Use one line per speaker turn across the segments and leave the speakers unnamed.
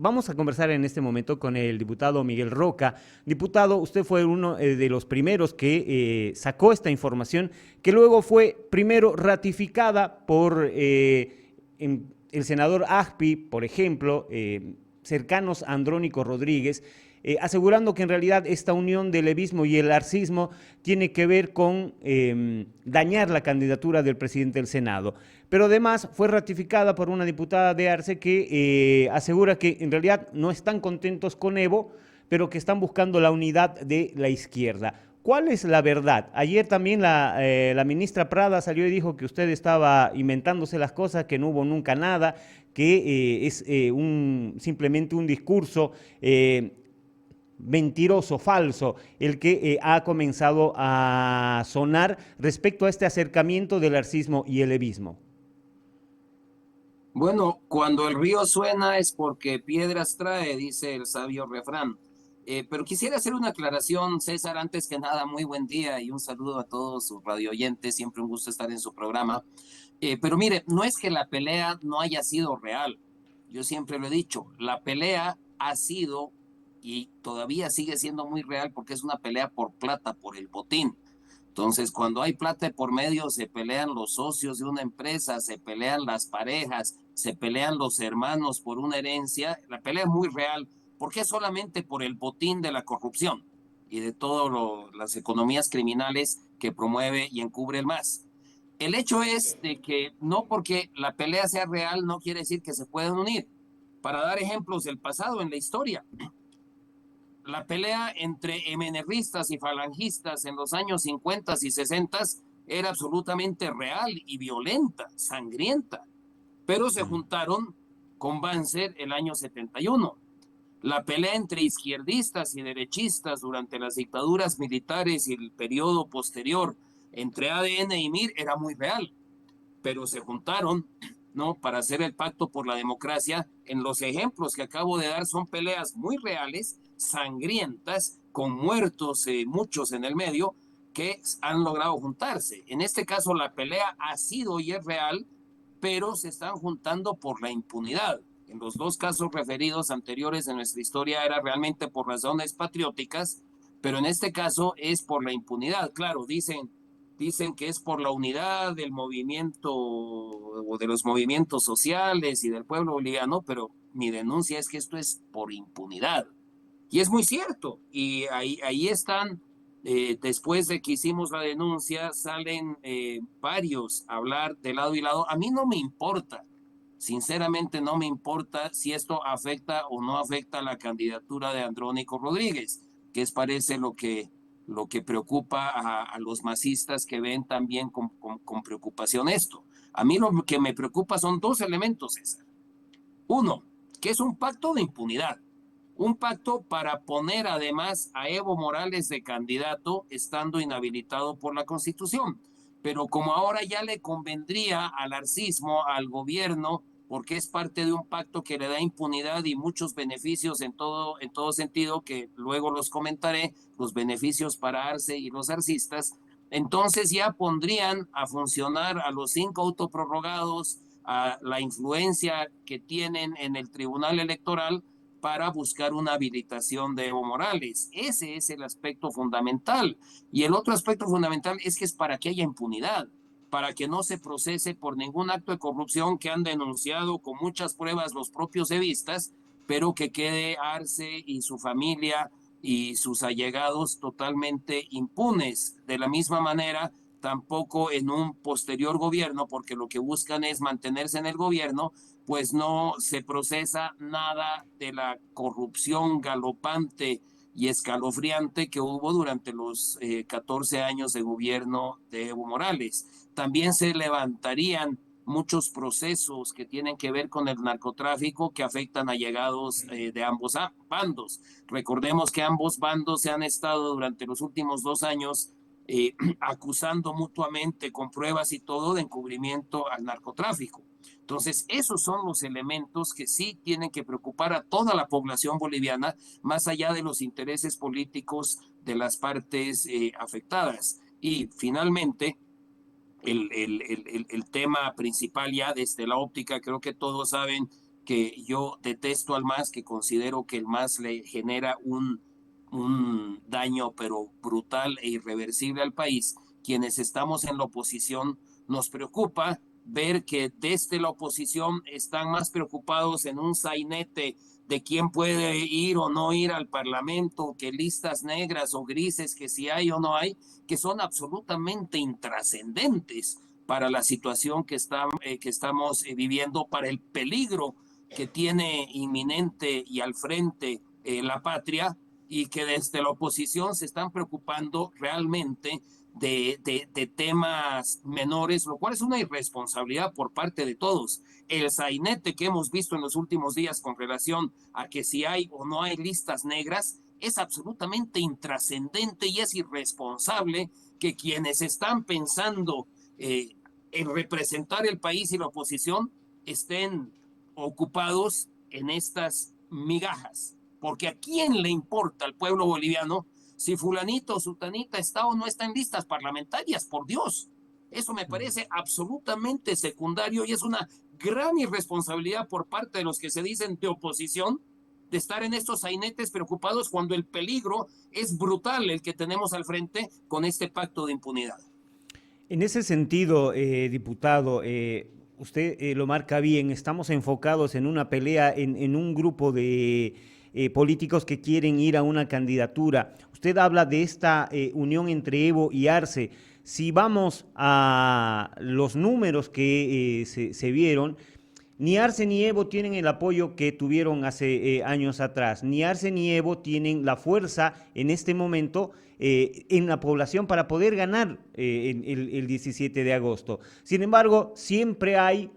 Vamos a conversar en este momento con el diputado Miguel Roca. Diputado, usted fue uno de los primeros que sacó esta información, que luego fue primero ratificada por el senador Agpi, por ejemplo, cercanos a Andrónico Rodríguez, asegurando que en realidad esta unión del levismo y el arcismo tiene que ver con dañar la candidatura del presidente del Senado. Pero además fue ratificada por una diputada de Arce que asegura que en realidad no están contentos con Evo, pero que están buscando la unidad de la izquierda. ¿Cuál es la verdad? Ayer también la ministra Prada salió y dijo que usted estaba inventándose las cosas, que no hubo nunca nada, que es simplemente un discurso mentiroso, falso, el que ha comenzado a sonar respecto a este acercamiento del arcismo y el levismo.
Bueno, cuando el río suena es porque piedras trae, dice el sabio refrán. Pero quisiera hacer una aclaración, César, antes que nada, muy buen día y un saludo a todos sus radioyentes, siempre un gusto estar en su programa. Pero mire, no es que la pelea no haya sido real, yo siempre lo he dicho, la pelea ha sido y todavía sigue siendo muy real porque es una pelea por plata, por el botín. Entonces, cuando hay plata por medio, se pelean los socios de una empresa, se pelean las parejas, se pelean los hermanos por una herencia. La pelea es muy real, porque es solamente por el botín de la corrupción y de todas las economías criminales que promueve y encubre el MAS. El hecho es de que no porque la pelea sea real no quiere decir que se puedan unir. Para dar ejemplos del pasado en la historia, la pelea entre MNRistas y falangistas en los años 50 y 60 era absolutamente real y violenta, sangrienta, pero se juntaron con Banzer el año 71. La pelea entre izquierdistas y derechistas durante las dictaduras militares y el periodo posterior entre ADN y MIR era muy real, pero se juntaron, ¿no?, para hacer el pacto por la democracia. En los ejemplos que acabo de dar son peleas muy reales, sangrientas, con muertos, muchos en el medio, que han logrado juntarse. En este caso la pelea ha sido y es real, pero se están juntando por la impunidad. En los dos casos referidos anteriores en nuestra historia era realmente por razones patrióticas, pero en este caso es por la impunidad. Claro, dicen que es por la unidad del movimiento o de los movimientos sociales y del pueblo boliviano, pero mi denuncia es que esto es por impunidad. Y es muy cierto. Y ahí están, después de que hicimos la denuncia, salen varios a hablar de lado y lado. A mí no me importa, sinceramente no me importa si esto afecta o no afecta la candidatura de Andrónico Rodríguez, que es parece lo que preocupa a los masistas que ven también con preocupación esto. A mí lo que me preocupa son dos elementos, César. Uno, que es un pacto de impunidad, un pacto para poner además a Evo Morales de candidato estando inhabilitado por la Constitución. Pero como ahora ya le convendría al arcismo, al gobierno, porque es parte de un pacto que le da impunidad y muchos beneficios en todo sentido, que luego los comentaré, los beneficios para Arce y los arcistas, entonces ya pondrían a funcionar a los 5 autoprorrogados, a la influencia que tienen en el Tribunal Electoral para buscar una habilitación de Evo Morales. Ese es el aspecto fundamental. Y el otro aspecto fundamental es que es para que haya impunidad, para que no se procese por ningún acto de corrupción que han denunciado con muchas pruebas los propios evistas, pero que quede Arce y su familia y sus allegados totalmente impunes. De la misma manera, tampoco en un posterior gobierno, porque lo que buscan es mantenerse en el gobierno, pues no se procesa nada de la corrupción galopante y escalofriante que hubo durante los 14 años de gobierno de Evo Morales. También se levantarían muchos procesos que tienen que ver con el narcotráfico que afectan a allegados de ambos bandos. Recordemos que ambos bandos se han estado durante los últimos 2 años acusando mutuamente con pruebas y todo de encubrimiento al narcotráfico. Entonces, esos son los elementos que sí tienen que preocupar a toda la población boliviana, más allá de los intereses políticos de las partes afectadas. Y finalmente, el tema principal ya desde la óptica, creo que todos saben que yo detesto al MAS, que considero que el MAS le genera un daño pero brutal e irreversible al país. Quienes estamos en la oposición nos preocupa ver que desde la oposición están más preocupados en un sainete de quién puede ir o no ir al Parlamento, que listas negras o grises, que si hay o no hay, que son absolutamente intrascendentes para la situación que estamos viviendo, para el peligro que tiene inminente y al frente la patria, y que desde la oposición se están preocupando realmente de temas menores, lo cual es una irresponsabilidad por parte de todos. El sainete que hemos visto en los últimos días con relación a que si hay o no hay listas negras es absolutamente intrascendente y es irresponsable que quienes están pensando en representar el país y la oposición estén ocupados en estas migajas. Porque ¿a quién le importa al pueblo boliviano si fulanito o sutanita está o no está en listas parlamentarias? Por Dios, eso me parece absolutamente secundario y es una gran irresponsabilidad por parte de los que se dicen de oposición de estar en estos sainetes preocupados cuando el peligro es brutal el que tenemos al frente con este pacto de impunidad.
En ese sentido, diputado, usted lo marca bien, estamos enfocados en una pelea, en un grupo de políticos que quieren ir a una candidatura. Usted habla de esta unión entre Evo y Arce. Si vamos a los números que se vieron, ni Arce ni Evo tienen el apoyo que tuvieron hace años atrás. Ni Arce ni Evo tienen la fuerza en este momento en la población para poder ganar el 17 de agosto. Sin embargo, siempre hay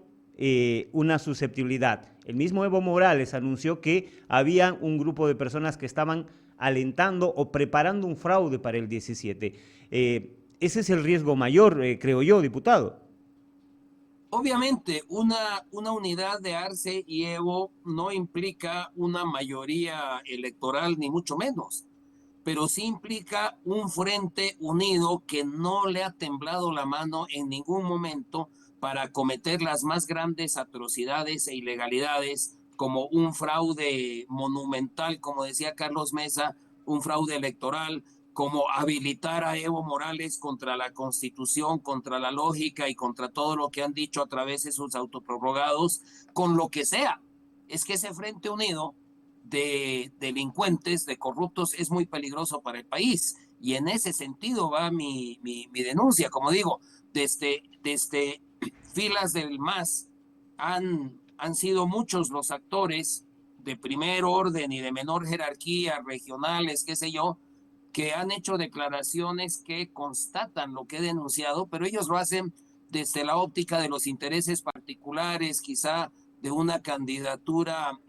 una susceptibilidad. El mismo Evo Morales anunció que había un grupo de personas que estaban alentando o preparando un fraude para el 17. Ese es el riesgo mayor, creo yo, diputado.
Obviamente, una unidad de Arce y Evo no implica una mayoría electoral, ni mucho menos, pero sí implica un frente unido que no le ha temblado la mano en ningún momento para cometer las más grandes atrocidades e ilegalidades, como un fraude monumental, como decía Carlos Mesa, un fraude electoral, como habilitar a Evo Morales contra la Constitución, contra la lógica y contra todo lo que han dicho a través de sus autoprorrogados, con lo que sea. Es que ese Frente Unido de delincuentes, de corruptos, es muy peligroso para el país. Y en ese sentido va mi denuncia. Como digo, desde filas del MAS han sido muchos los actores de primer orden y de menor jerarquía, regionales, qué sé yo, que han hecho declaraciones que constatan lo que he denunciado, pero ellos lo hacen desde la óptica de los intereses particulares, quizá de una candidatura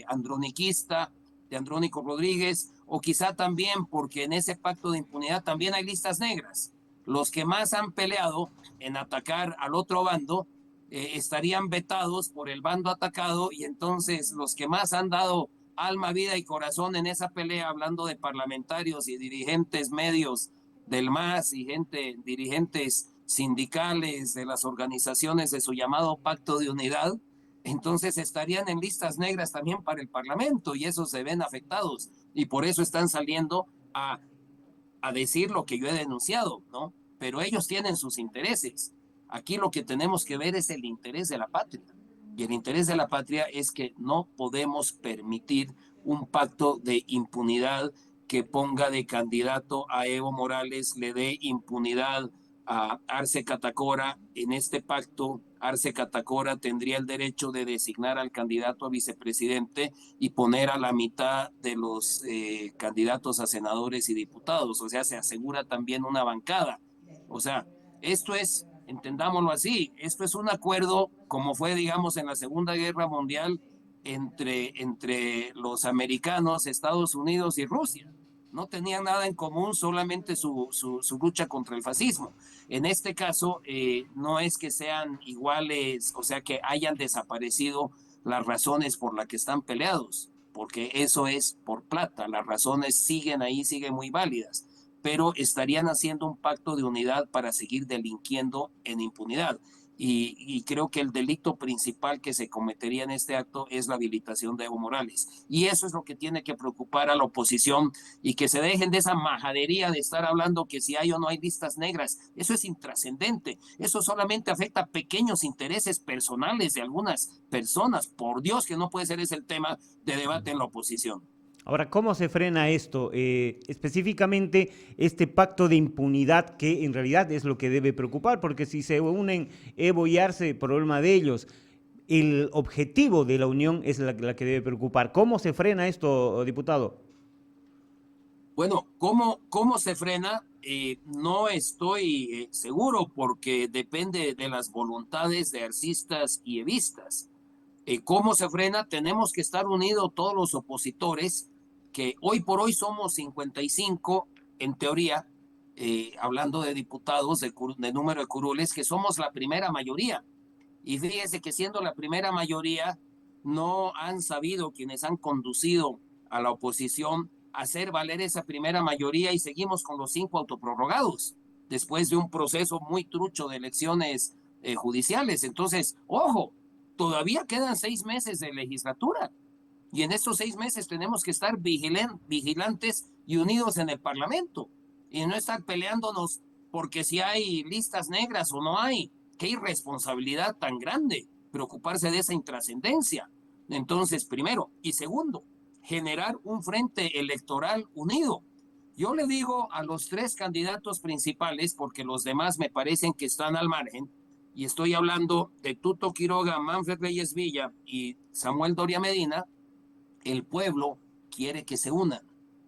androniquista de Andrónico Rodríguez, o quizá también porque en ese pacto de impunidad también hay listas negras. Los que más han peleado en atacar al otro bando estarían vetados por el bando atacado, y entonces los que más han dado alma, vida y corazón en esa pelea, hablando de parlamentarios y dirigentes medios del MAS y dirigentes sindicales de las organizaciones de su llamado pacto de unidad, entonces estarían en listas negras también para el Parlamento, y esos se ven afectados y por eso están saliendo a decir lo que yo he denunciado, ¿no? Pero ellos tienen sus intereses. Aquí lo que tenemos que ver es el interés de la patria. Y el interés de la patria es que no podemos permitir un pacto de impunidad que ponga de candidato a Evo Morales, le dé impunidad a Arce Catacora. En este pacto, Arce Catacora tendría el derecho de designar al candidato a vicepresidente y poner a la mitad de los candidatos a senadores y diputados. O sea, se asegura también una bancada. O sea, esto es, entendámoslo así, esto es un acuerdo como fue, digamos, en la Segunda Guerra Mundial entre los americanos, Estados Unidos y Rusia. No tenían nada en común, solamente su lucha contra el fascismo. En este caso, no es que sean iguales, o sea, que hayan desaparecido las razones por las que están peleados, porque eso es por plata, las razones siguen ahí, siguen muy válidas, pero estarían haciendo un pacto de unidad para seguir delinquiendo en impunidad. y creo que el delito principal que se cometería en este acto es la habilitación de Evo Morales. Y eso es lo que tiene que preocupar a la oposición y que se dejen de esa majadería de estar hablando que si hay o no hay listas negras. Eso es intrascendente. Eso solamente afecta a pequeños intereses personales de algunas personas. Por Dios que no puede ser ese el tema de debate en la oposición.
Ahora, ¿cómo se frena esto? Específicamente este pacto de impunidad que en realidad es lo que debe preocupar, porque si se unen Evo y Arce, problema de ellos. El objetivo de la unión es la que debe preocupar. ¿Cómo se frena esto, diputado?
Bueno, ¿cómo se frena? No estoy seguro porque depende de las voluntades de arcistas y evistas. ¿Cómo se frena? Tenemos que estar unidos todos los opositores, que hoy por hoy somos 55, en teoría, hablando de diputados, de número de curules, que somos la primera mayoría. Y fíjese que siendo la primera mayoría, no han sabido quienes han conducido a la oposición hacer valer esa primera mayoría y seguimos con los 5 autoprorrogados después de un proceso muy trucho de elecciones judiciales. Entonces, ojo, todavía quedan 6 meses de legislatura y en estos 6 meses tenemos que estar vigilantes y unidos en el Parlamento y no estar peleándonos porque si hay listas negras o no hay. Qué irresponsabilidad tan grande preocuparse de esa intrascendencia. Entonces, primero. Y segundo, generar un frente electoral unido. Yo le digo a los 3 candidatos principales, porque los demás me parecen que están al margen, y estoy hablando de Tuto Quiroga, Manfred Reyes Villa y Samuel Doria Medina. El pueblo quiere que se unan.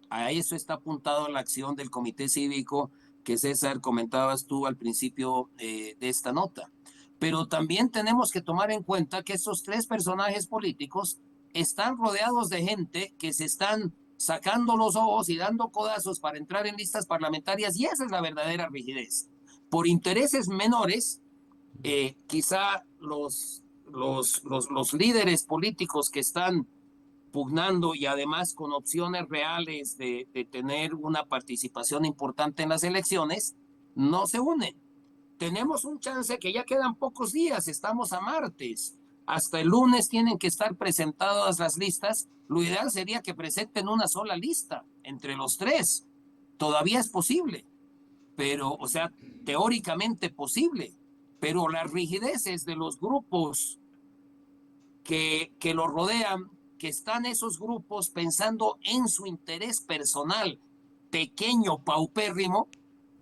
A eso está apuntado la acción del Comité Cívico que César comentabas tú al principio de esta nota. Pero también tenemos que tomar en cuenta que estos 3 personajes políticos están rodeados de gente que se están sacando los ojos y dando codazos para entrar en listas parlamentarias y esa es la verdadera rigidez. Por intereses menores, quizá los líderes políticos que están pugnando y además con opciones reales de tener una participación importante en las elecciones, no se unen. Tenemos un chance que ya quedan pocos días, estamos a martes. Hasta el lunes tienen que estar presentadas las listas. Lo ideal sería que presenten una sola lista entre los 3. Todavía es posible, pero, o sea, teóricamente posible, pero las rigideces de los grupos que lo rodean, que están esos grupos pensando en su interés personal, pequeño, paupérrimo,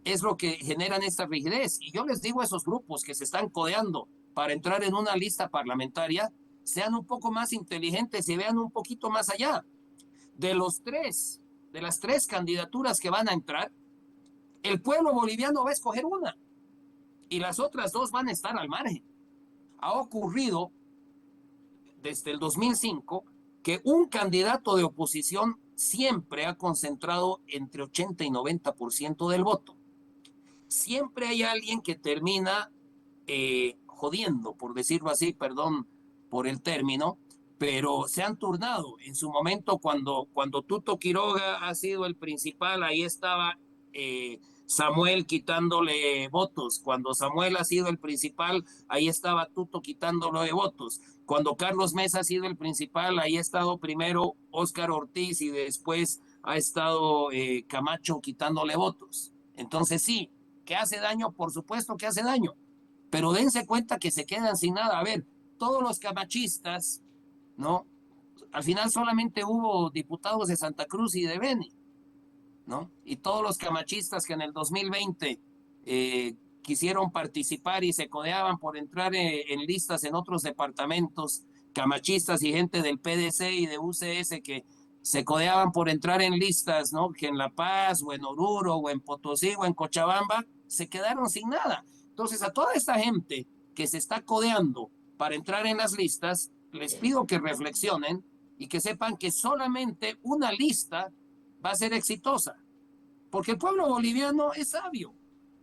es lo que generan esta rigidez. Y yo les digo a esos grupos que se están codeando para entrar en una lista parlamentaria, sean un poco más inteligentes y vean un poquito más allá. De los 3, de las 3 candidaturas que van a entrar, el pueblo boliviano va a escoger una y las otras 2 van a estar al margen. Ha ocurrido desde el 2005 que un candidato de oposición siempre ha concentrado entre 80 y 90% del voto. Siempre hay alguien que termina jodiendo, por decirlo así, perdón por el término, pero se han turnado. En su momento, cuando Tuto Quiroga ha sido el principal, ahí estaba Samuel quitándole votos. Cuando Samuel ha sido el principal, ahí estaba Tuto quitándole votos. Cuando Carlos Mesa ha sido el principal, ahí ha estado primero Óscar Ortiz y después ha estado Camacho quitándole votos. Entonces sí, ¿que hace daño? Por supuesto que hace daño, pero dense cuenta que se quedan sin nada. A ver, todos los camachistas, ¿no? Al final solamente hubo diputados de Santa Cruz y de Beni, ¿no? Y todos los camachistas que en el 2020 quisieron participar y se codeaban por entrar en listas en otros departamentos, camachistas y gente del PDC y de UCS que se codeaban por entrar en listas, ¿no? Que en La Paz o en Oruro o en Potosí o en Cochabamba se quedaron sin nada. Entonces a toda esta gente que se está codeando para entrar en las listas, les pido que reflexionen y que sepan que solamente una lista va a ser exitosa, porque el pueblo boliviano es sabio.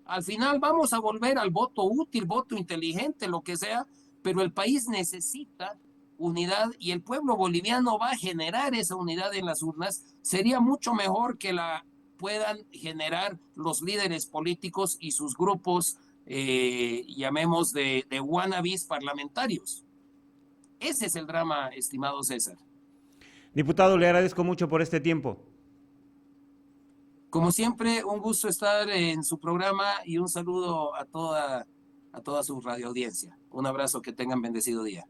Al final vamos a volver al voto útil, voto inteligente, lo que sea, pero el país necesita unidad y el pueblo boliviano va a generar esa unidad en las urnas. Sería mucho mejor que la puedan generar los líderes políticos y sus grupos llamemos de wannabes parlamentarios. Ese es el drama, estimado César.
Diputado, le agradezco mucho por este tiempo.
Como siempre, un gusto estar en su programa y un saludo a toda su radioaudiencia. Un abrazo, que tengan bendecido día.